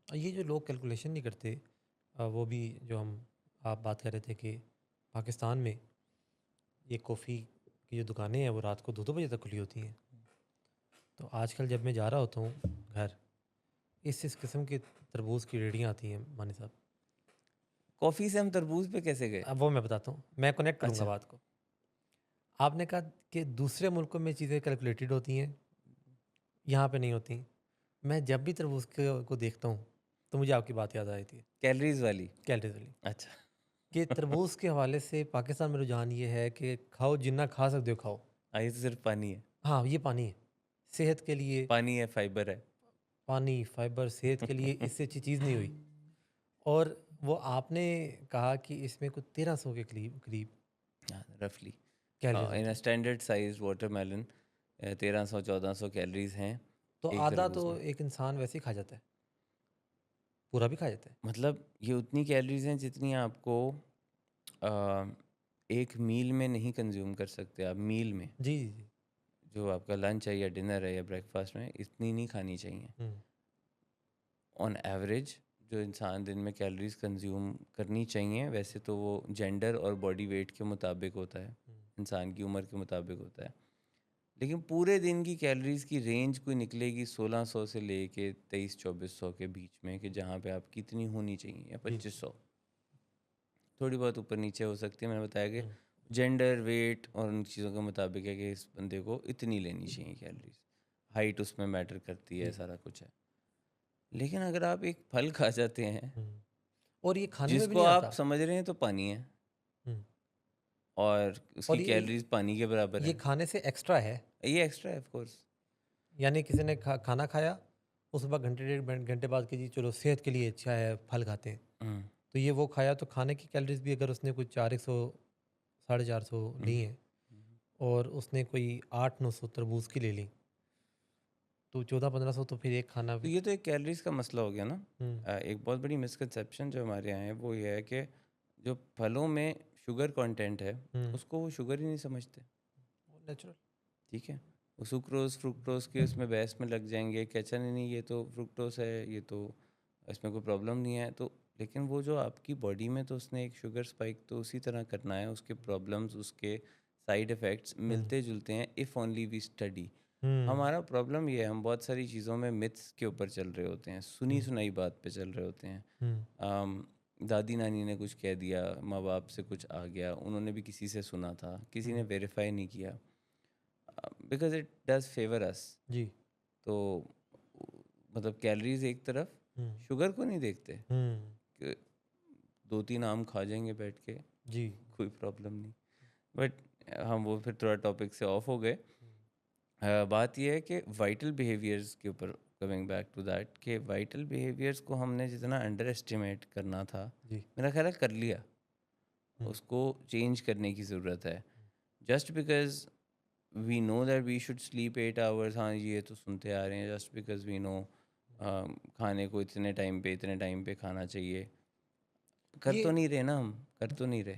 और ये जो लोग कैलकुलेशन नहीं करते, वो भी जो आप बात कर रहे थे कि पाकिस्तान में ये कॉफ़ी की जो दुकानें हैं वो रात को 2-2 बजे तक खुली होती हैं। तो आजकल जब मैं जा रहा होता हूँ घर, इस किस्म की तरबूज की रेहड़ियाँ आती हैं मानी साहब। कॉफ़ी से हम तरबूज पे कैसे गए? अब वो मैं बताता हूँ, मैं कनेक्ट करूँगा अच्छा। बात को। आपने कहा कि दूसरे मुल्कों में चीज़ें कैलकुलेटेड होती हैं, यहाँ पे नहीं होती। मैं जब भी तरबूज को देखता हूँ, तो मुझे आपकी बात याद आ जाती है, कैलोरीज़ वाली? कैलोरीज़ वाली। अच्छा। कि तरबूज के हवाले से पाकिस्तान में रुझान ये है कि खाओ जितना खा सकते हो खाओ। ये तो सिर्फ़ पानी है। हाँ, ये पानी है। सेहत के लिए पानी है, फाइबर है। पानी, फाइबर सेहत के लिए इससे अच्छी चीज़ नहीं हुई। और वो आपने कहा कि इसमें कुछ 1300 के करीब करीब हाँ, रफ़ली। कैलोरीज़ इन अ होती हैं। स्टैंडर्ड साइज़ वाटरमेलन 1300-1400 कैलोरीज़ हैं तो एक आधा तो तरबूज में। एक इंसान वैसे ही खा जाता है, पूरा भी खा जाता है। मतलब ये उतनी कैलोरीज़ हैं जितनी आपको अ, एक मील में नहीं कंज़्यूम कर सकते आप, मील में। जी, जी, जी। जो आपका लंच है या डिनर है या ब्रेकफ़ास्ट में, इतनी नहीं खानी चाहिए। हुँ, ऑन एवरेज जो इंसान दिन में कैलोरीज़ कंज़्यूम करनी चाहिए, वैसे तो वो जेंडर और बॉडी वेट के मुताबिक होता है, हुँ, इंसान की उम्र के मुताबिक होता है। लेकिन पूरे दिन की कैलोरीज़ की रेंज कोई निकलेगी 1600 से लेके 2300-2400 के बीच में, कि जहाँ पे आपकी इतनी होनी चाहिए, या जी। 2500। थोड़ी बहुत ऊपर नीचे हो सकती है। मैंने बताया कि हुँ, जेंडर, वेट और उन चीज़ों के मुताबिक है कि इस बंदे को इतनी लेनी चाहिए कैलोरीज़। हाइट उसमें मैटर करती है, जी। सारा कुछ है। लेकिन अगर आप एक फल खा जाते हैं, हुँ। और ये खाने में भी जिसको नहीं आप आता। समझ रहे हैं तो पानी है, हुँ। और उसकी और कैलोरीज़ पानी के बराबर ये है। खाने से एक्स्ट्रा है। ये एक्स्ट्रा है ऑफ कोर्स। यानी किसी ने खाना खाया, उसके बाद घंटे डेढ़ घंटे बाद कि जी चलो सेहत के लिए अच्छा है, फल खाते हैं। हुँ, तो ये वो खाया तो खाने की कैलोरीज़ भी अगर उसने कुछ 400 साढ़े 400 हुँ, ली हैं हुँ। और उसने कोई 800-900 तरबूज की ले ली, तो 1400-1500 तो फिर एक खाना तो भी। ये तो एक कैलोरीज़ का मसला हो गया ना। हुँ, एक बहुत बड़ी मिसकंसेप्शन जो हमारे यहाँ है वो ये है कि जो फलों में शुगर कंटेंट है, हुँ। उसको वो शुगर ही नहीं समझते। नेचुरल। ठीक है? वो सुक्रोज़, फ्रुक्टोज़ के उसमें बहस में लग जाएँगे कि अच्छा नहीं-नहीं ये तो फ्रुक्टोज़ है, ये तो इसमें कोई प्रॉब्लम नहीं है। तो लेकिन वो जो आपकी बॉडी में तो उसने एक शुगर स्पाइक तो उसी तरह करना है, उसके प्रॉब्लम्स, उसके साइड इफ़ेक्ट्स हुँ, मिलते-जुलते हैं, इफ़ ओनली वी स्टडी। हुँ, हमारा प्रॉब्लम ये है, हम बहुत सारी चीज़ों में मिथ्स के ऊपर चल रहे होते हैं, हुँ, सुनी-सुनाई बात पे चल रहे होते हैं। हुँ। अम, दादी-नानी ने कुछ कह दिया, माँ-बाप से कुछ आ गया, उन्होंने भी किसी से सुना था, किसी ने हुँ, वेरीफ़ाई नहीं किया। बिकॉज़ इट डज़ फ़ेवर अस। जी। तो मतलब कैलोरीज़ एक तरफ, हुँ, शुगर को नहीं देखते हुँ, कि 2-3 आम खा जाएँगे बैठ के, जी। कोई प्रॉब्लम नहीं। बट हम वो फिर थोड़ा टॉपिक से ऑफ हो गए। हुँ, बात ये है कि वाइटल बिहेवियर्स के ऊपर, कमिंग बैक टू दैट, कि वाइटल बिहेवियर्स को हमने जितना अंडर एस्टिमेट करना था, जी। मेरा ख़्याल है कर लिया। हुँ, उसको चेंज करने की ज़रूरत है। Just because we know that we should sleep 8 hours, हाँ, ये तो सुनते आ रहे हैं, जस्ट बिकॉज़ वी नो खाने को इतने टाइम पे खाना चाहिए। कर ये तो नहीं रहे ना हम, कर तो नहीं रहे।